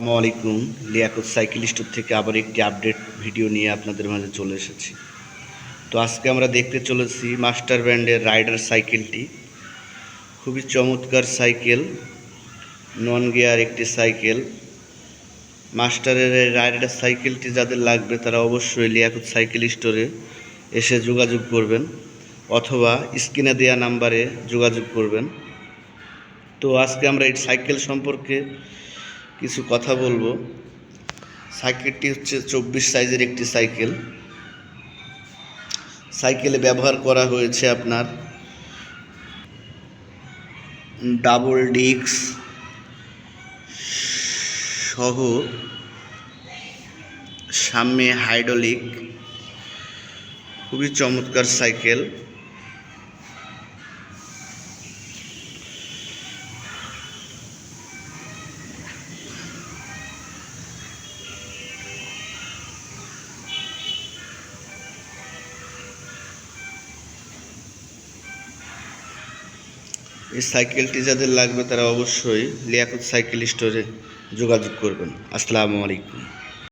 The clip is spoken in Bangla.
আসসালামু আলাইকুম। লিয়াকত সাইকেল স্টোর থেকে আবার একটি আপডেট ভিডিও নিয়ে আপনাদের মাঝে চলে এসেছি। তো আজকে আমরা দেখতে চলেছি মাস্টার ব্র্যান্ডের রাইডার সাইকেলটি। খুবই চমৎকার সাইকেল, নন গিয়ার একটি সাইকেল। মাস্টারের এই রাইডার সাইকেলটি যাদের লাগবে তারা অবশ্যই লিয়াকত সাইকেল স্টোরে এসে যোগাযোগ করবেন, অথবা স্ক্রিনে দেওয়া নাম্বারে যোগাযোগ করবেন। তো আজকে আমরা এই সাইকেল সম্পর্কে কিছু কথা বলবো। সাইকেলটি হচ্ছে 24 সাইজের একটি সাইকেল। সাইকেলে ব্যবহার করা হয়েছে আপনার ডাবল ডিস্ক সহ সামনে হাইড্রোলিক। খুবই চমৎকার সাইকেল। এই সাইকেলটি যাদের লাগবে তারা অবশ্যই লিয়াকত সাইকেল স্টোরে যোগাযোগ করবেন। আসসালামু আলাইকুম।